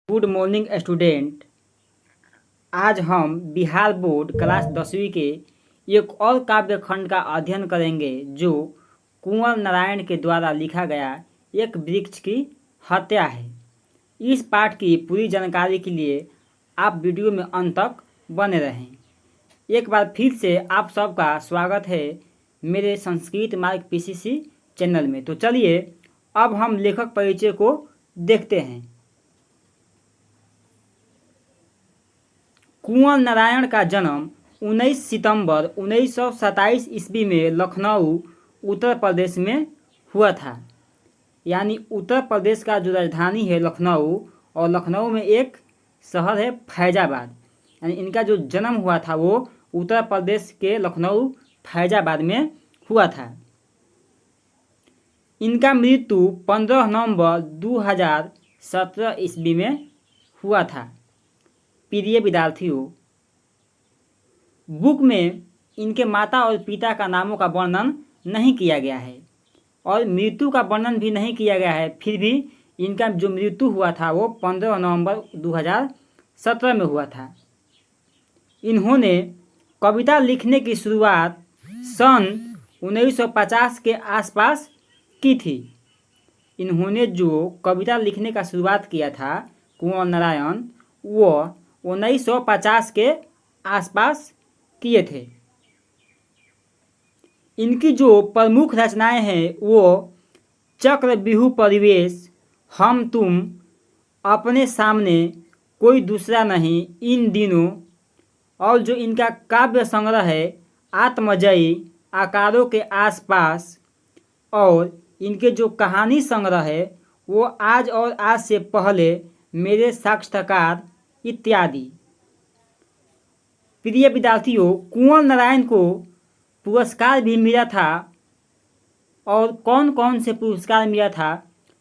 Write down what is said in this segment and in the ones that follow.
Good morning student. आज हम Bihar board class 10वीं के एक और काव्य खंड का अध्ययन करेंगे जो कुंवर नारायण के द्वारा लिखा गया एक वृक्ष की हत्या है। इस पाठ की पूरी जानकारी के लिए आप वीडियो में अंत तक बने रहें। एक बार फिर से आप सबका स्वागत है मेरे संस्कृत मार्ग पीसीसी चैनल में। तो चलिए अब हम लेखक परिचय को देखते हैं। कुंवर नारायण का जन्म 19 सितंबर 1927 ईस्वी में लखनऊ उत्तर प्रदेश में हुआ था। यानी उत्तर प्रदेश का जो राजधानी है लखनऊ, और लखनऊ में एक शहर है फैजाबाद। यानी इनका जो जन्म हुआ था वो उत्तर प्रदेश के लखनऊ फैजाबाद में हुआ था। इनका मृत्यु 15 नवंबर 2017 ईस्वी में हुआ था। प्रिय विद्यार्थियों, बुक में इनके माता और पिता का नामों का वर्णन नहीं किया गया है और मृत्यु का वर्णन भी नहीं किया गया है। फिर भी इनका जो मृत्यु हुआ था वो 15 नवंबर 2017 में हुआ था। इन्होंने कविता लिखने की शुरुआत सन 1950 के आसपास की थी। इन्होंने जो कविता लिखने का शुरुआत किया था कुंवर नारायण, वो 1950 के आसपास किए थे। इनकी जो प्रमुख रचनाएं हैं वो चक्रव्यूह परिवेश, हम तुम, अपने सामने, कोई दूसरा नहीं, इन दिनों, और जो इनका काव्य संग्रह है आत्मजयी, आकारों के आसपास, और इनके जो कहानी संग्रह है वो आज और आज से पहले, मेरे साक्षात्कार इत्यादि। प्रिय विद्यार्थियों, कुंवर नारायण को पुरस्कार भी मिला था, और कौन कौन से पुरस्कार मिला था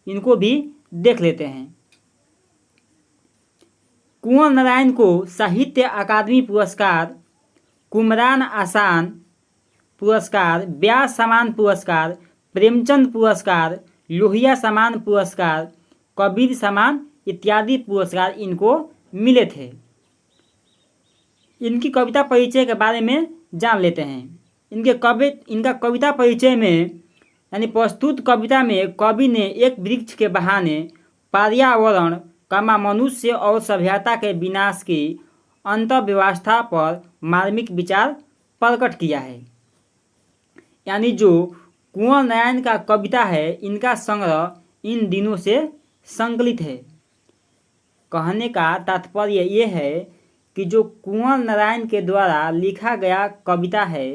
इनको भी देख लेते हैं। कुंवर नारायण को साहित्य अकादमी पुरस्कार, कुमरान आसान पुरस्कार, व्यास सम्मान पुरस्कार, प्रेमचंद पुरस्कार, लोहिया सम्मान पुरस्कार, कबीर सम्मान इत्यादि पुरस्कार इनको मिले थे। इनकी कविता परिचय के बारे में जान लेते हैं। इनका कविता परिचय में यानी प्रस्तुत कविता में कवि ने एक वृक्ष के बहाने पर्यावरण, मनुष्य और सभ्यता के विनाश की अंतर्व्यवस्था पर मार्मिक विचार प्रकट किया है। यानी जो कुंवर नारायण का कविता है इनका संग्रह इन दिनों से संकलित है। कहने का तात्पर्य ये है कि जो कुंवर नारायण के द्वारा लिखा गया कविता है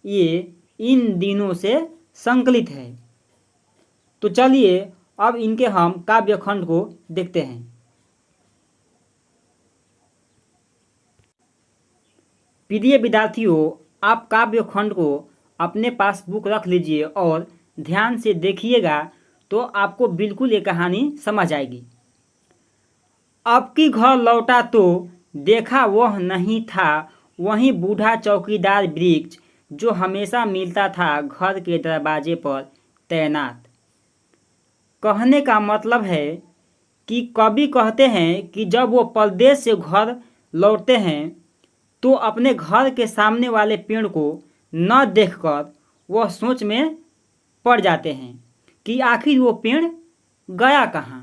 ये इन दिनों से संकलित है। तो चलिए अब इनके हम काव्य खंड को देखते हैं। प्रिय विद्यार्थियों, आप काव्य खंड को अपने पास बुक रख लीजिए और ध्यान से देखिएगा तो आपको बिल्कुल ये कहानी समझ आएगी। अब की घर लौटा तो देखा वह नहीं था, वहीं बूढ़ा चौकीदार वृक्ष जो हमेशा मिलता था घर के दरवाजे पर तैनात। कहने का मतलब है कि कवि कहते हैं कि जब वो परदेश से घर लौटते हैं तो अपने घर के सामने वाले पेड़ को न देखकर वह सोच में पड़ जाते हैं कि आखिर वो पेड़ गया कहाँ।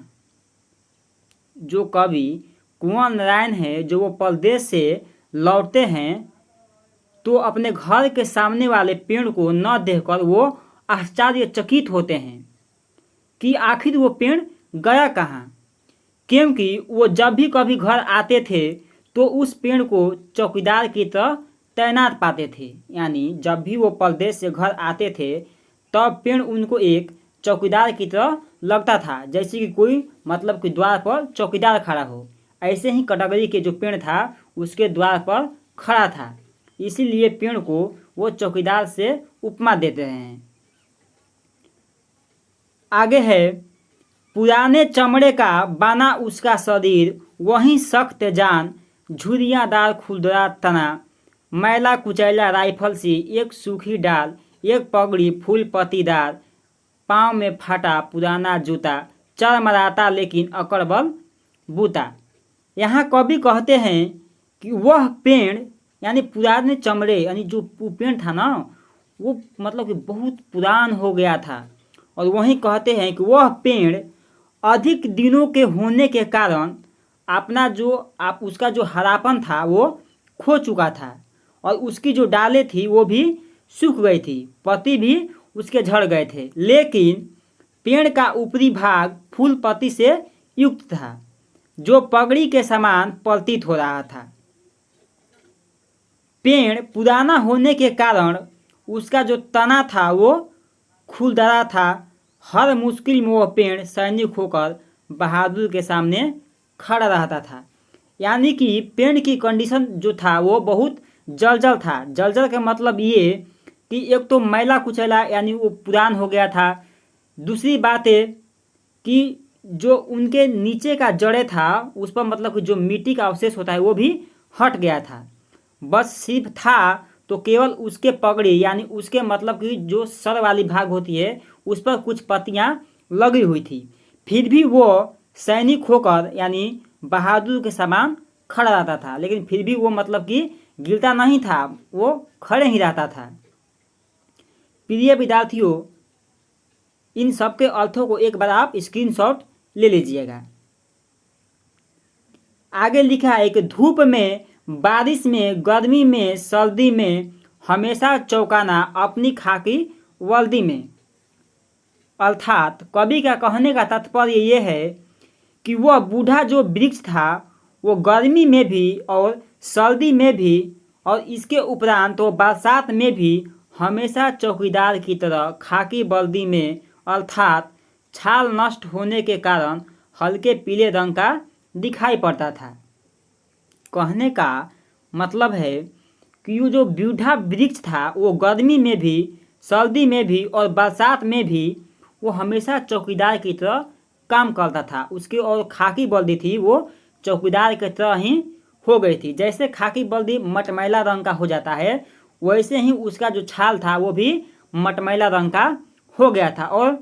जो कवि कुंवर नारायण है, जो वो परदेश से लौटते हैं तो अपने घर के सामने वाले पेड़ को न देखकर वो आश्चर्यचकित होते हैं कि आखिर वो पेड़ गया कहाँ। क्योंकि वो जब भी कभी घर आते थे तो उस पेड़ को चौकीदार की तरह तैनात पाते थे। यानी जब भी वो परदेश से घर आते थे तब पेड़ उनको एक चौकीदार की तरह लगता था, जैसे कि कोई मतलब कि द्वार पर चौकीदार खड़ा हो। ऐसे ही कटगरी के जो पेड़ था उसके द्वार पर खड़ा था, इसीलिए पेड़ को वो चौकीदार से उपमा देते हैं। आगे है, पुराने चमड़े का बना उसका शरीर, वहीं सख्त जान, झुर्रियादार खुरदरा तना, मैला कुचैला राइफल सी एक सूखी डाल, एक पगड़ी फूल पत्तीदार, पाँव में फटा पुराना जूता, चरमराता लेकिन अकड़बल बूता। यहाँ कवि कहते हैं कि वह पेड़ यानी पुराने चमड़े यानी जो पेड़ था ना वो मतलब कि बहुत पुरान हो गया था। और वहीं कहते हैं कि वह पेड़ अधिक दिनों के होने के कारण अपना जो उसका जो हरापन था वो खो चुका था और उसकी जो डालें थी वो भी सूख गई थी, पत्ती भी उसके झड़ गए थे, लेकिन पेड़ का ऊपरी भाग फूल पत्ती से युक्त था जो पगड़ी के समान प्रतीत हो रहा था। पेड़ पुराना होने के कारण उसका जो तना था वो खुरदरा था। हर मुश्किल में वह पेड़ सैनिक होकर बहादुर के सामने खड़ा रहता था। यानी कि पेड़ की कंडीशन जो था वो बहुत जर्जर था। जर्जर का मतलब ये कि एक तो मैला कुचैला यानी वो पुरान हो गया था। दूसरी बात है कि जो उनके नीचे का जड़े था उस पर मतलब कि जो मिट्टी का अवशेष होता है वो भी हट गया था। बस सिर्फ था तो केवल उसके पगड़ी यानी उसके मतलब कि जो सर वाली भाग होती है उस पर कुछ पत्तियां लगी हुई थी। फिर भी वो सैनिक होकर यानी बहादुर के समान खड़ा रहता था, लेकिन फिर भी वो मतलब कि गिरता नहीं था, वो खड़े ही रहता था। प्रिय विद्यार्थियों, इन सब के अर्थों को एक बार आप स्क्रीनशॉट ले लीजिएगा। आगे लिखा है कि धूप में, बारिश में, गर्मी में, सर्दी में हमेशा चौंकाना अपनी खाकी वर्दी में। अर्थात कवि का कहने का तात्पर्य ये है कि वह बूढ़ा जो वृक्ष था वो गर्मी में भी और सर्दी में भी और इसके उपरांत वो बरसात में भी हमेशा चौकीदार की तरह खाकी वर्दी में अर्थात छाल नष्ट होने के कारण हल्के पीले रंग का दिखाई पड़ता था। कहने का मतलब है कि वो जो बूढ़ा वृक्ष था वो गर्मी में भी, सर्दी में भी और बरसात में भी वो हमेशा चौकीदार की तरह काम करता था। उसकी और खाकी वर्दी थी वो चौकीदार की तरह ही हो गई थी। जैसे खाकी वर्दी मटमैला रंग का हो जाता है वैसे ही उसका जो छाल था वो भी मटमैला रंग का हो गया था और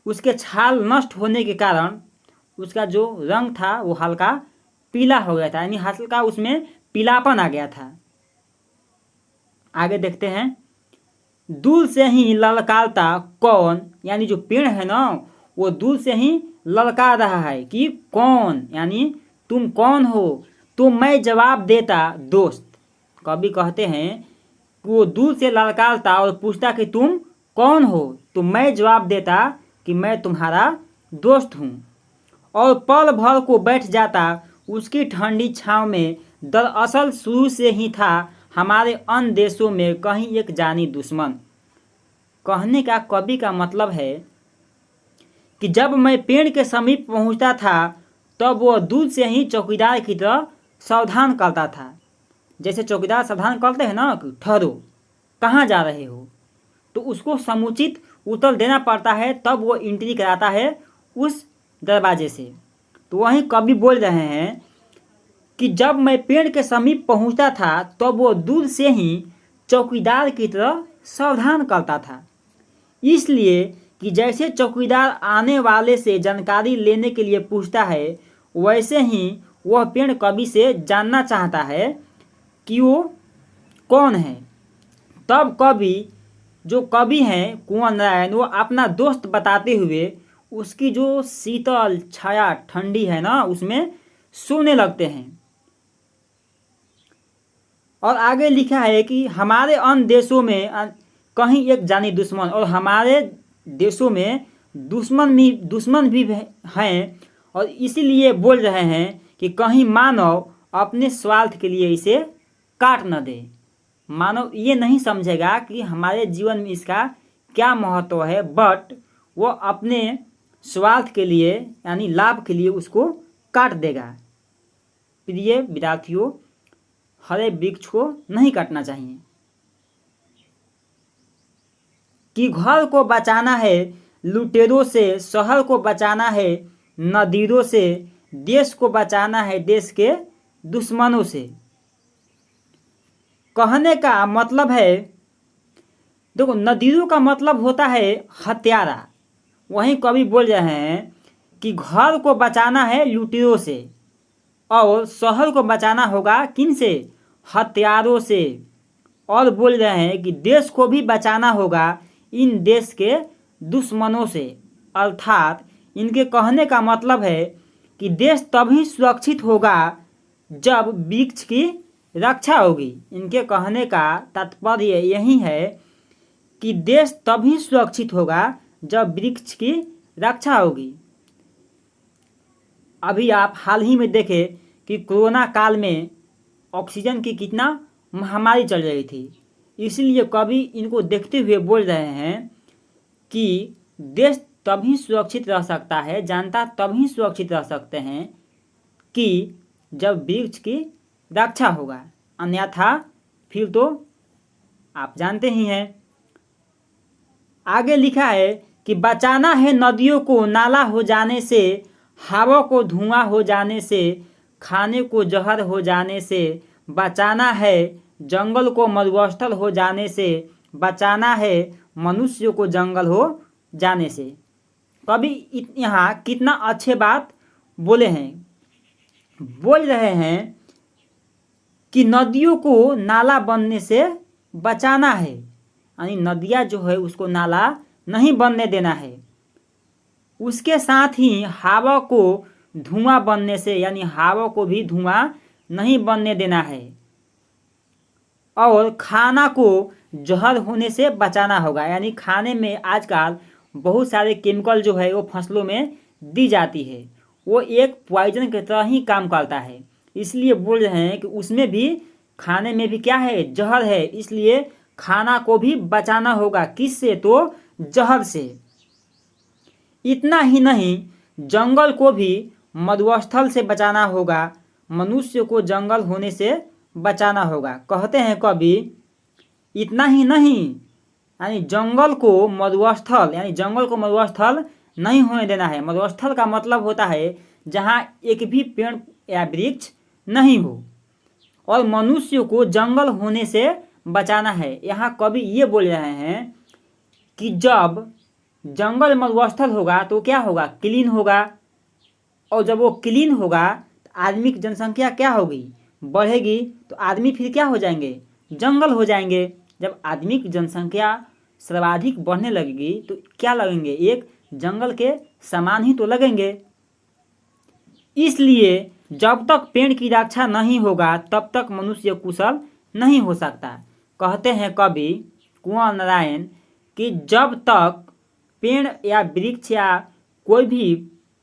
उसके छाल नष्ट होने के कारण उसका जो रंग था वो हल्का पीला हो गया था, यानी हल्का उसमें पीलापन आ गया था। आगे देखते हैं, दूर से ही ललकारता कौन, यानी जो पेड़ है ना वो दूर से ही ललकार रहा है कि कौन, यानी तुम कौन हो। तो मैं जवाब देता दोस्त। कवि कहते हैं कि वो दूर से ललकारता और पूछता कि तुम कौन हो, तो मैं जवाब देता कि मैं तुम्हारा दोस्त हूँ और पल भर को बैठ जाता उसकी ठंडी छाँव में। दरअसल शुरू से ही था हमारे अन्य देशों में कहीं एक जानी दुश्मन। कहने का कवि का मतलब है कि जब मैं पेड़ के समीप पहुंचता था तब वह दूर से ही चौकीदार की तरह सावधान करता था। जैसे चौकीदार सावधान करते हैं ना कि ठहरो, कहाँ जा रहे हो, तो उसको समुचित उत्तर देना पड़ता है, तब वो एंट्री कराता है उस दरवाजे से। तो वहीं कवि बोल रहे हैं कि जब मैं पेड़ के समीप पहुंचता था तब वो दूर से ही चौकीदार की तरह सावधान करता था। इसलिए कि जैसे चौकीदार आने वाले से जानकारी लेने के लिए पूछता है वैसे ही वह पेड़ कवि से जानना चाहता है कि वो कौन है। तब कवि जो कवि हैं कुंवर नारायण वो अपना दोस्त बताते हुए उसकी जो शीतल छाया ठंडी है ना उसमें सोने लगते हैं। और आगे लिखा है कि हमारे अन्य देशों में कहीं एक जानी दुश्मन, और हमारे देशों में दुश्मन भी हैं और इसीलिए बोल रहे हैं कि कहीं मानव अपने स्वार्थ के लिए इसे काट न दे। मानव ये नहीं समझेगा कि हमारे जीवन में इसका क्या महत्व है, बट वो अपने स्वार्थ के लिए यानी लाभ के लिए उसको काट देगा। प्रिय विद्यार्थियों, हरे वृक्ष को नहीं काटना चाहिए। कि घर को बचाना है लुटेरों से, शहर को बचाना है नदीरों से, देश को बचाना है देश के दुश्मनों से। कहने का मतलब है, देखो नदीरों का मतलब होता है हत्यारा। वहीं कवि बोल रहे हैं कि घर को बचाना है लुटेरों से और शहर को बचाना होगा किन से? हथियारों से। और बोल रहे हैं कि देश को भी बचाना होगा इन देश के दुश्मनों से। अर्थात इनके कहने का मतलब है कि देश तभी सुरक्षित होगा जब वृक्ष की रक्षा होगी। इनके कहने का तात्पर्य यही है कि देश तभी सुरक्षित होगा जब वृक्ष की रक्षा होगी। अभी आप हाल ही में देखें कि कोरोना काल में ऑक्सीजन की कितना महामारी चल रही थी, इसलिए कवि इनको देखते हुए बोल रहे हैं कि देश तभी सुरक्षित रह सकता है, जनता तभी सुरक्षित रह सकते हैं कि जब वृक्ष की रक्षा होगा, अन्यथा फिर तो आप जानते ही हैं। आगे लिखा है कि बचाना है नदियों को नाला हो जाने से, हवा को धुआं हो जाने से, खाने को जहर हो जाने से, बचाना है जंगल को मरुस्थल हो जाने से, बचाना है मनुष्य को जंगल हो जाने से। कवि यहाँ कितना अच्छे बात बोले हैं। बोल रहे हैं कि नदियों को नाला बनने से बचाना है, यानी नदियाँ जो है उसको नाला नहीं बनने देना है। उसके साथ ही हवा को धुआं बनने से, यानी हवा को भी धुआं नहीं बनने देना है। और खाना को जहर होने से बचाना होगा, यानी खाने में आजकल बहुत सारे केमिकल जो है वो फसलों में दी जाती है, वो एक पॉइजन की तरह ही काम करता है। इसलिए बोल रहे हैं कि उसमें भी, खाने में भी क्या है? जहर है। इसलिए खाना को भी बचाना होगा, किससे? तो जहर से। इतना ही नहीं, जंगल को भी मरुस्थल से बचाना होगा, मनुष्य को जंगल होने से बचाना होगा। कहते हैं कवि इतना ही नहीं, यानी जंगल को मरुस्थल, यानी जंगल को मरुस्थल नहीं होने देना है। मरुस्थल का मतलब होता है जहाँ एक भी पेड़ या वृक्ष नहीं हो, और मनुष्य को जंगल होने से बचाना है। यहाँ कवि ये बोल रहे हैं कि जब जंगल मरुस्थल होगा तो क्या होगा? क्लीन होगा। और जब वो क्लीन होगा तो आदमी की जनसंख्या क्या होगी? बढ़ेगी। तो आदमी फिर क्या हो जाएंगे? जंगल हो जाएंगे। जब आदमी की जनसंख्या सर्वाधिक बढ़ने लगेगी तो क्या लगेंगे? एक जंगल के समान ही तो लगेंगे। इसलिए जब तक पेड़ की रक्षा नहीं होगा तब तक मनुष्य कुशल नहीं हो सकता। कहते हैं कवि कुंवर नारायण कि जब तक पेड़ या वृक्ष या कोई भी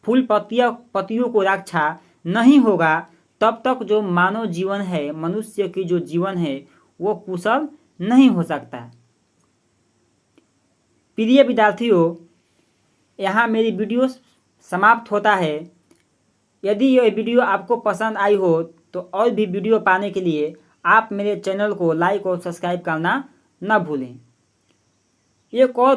फूल पत्तियों को रक्षा नहीं होगा तब तक जो मानव जीवन है, मनुष्य की जो जीवन है, वो कुशल नहीं हो सकता। प्रिय विद्यार्थियों, यहाँ मेरी वीडियो समाप्त होता है। यदि यह वीडियो आपको पसंद आई हो तो और भी वीडियो पाने के लिए आप मेरे चैनल को लाइक और सब्सक्राइब करना न भूलें। एक और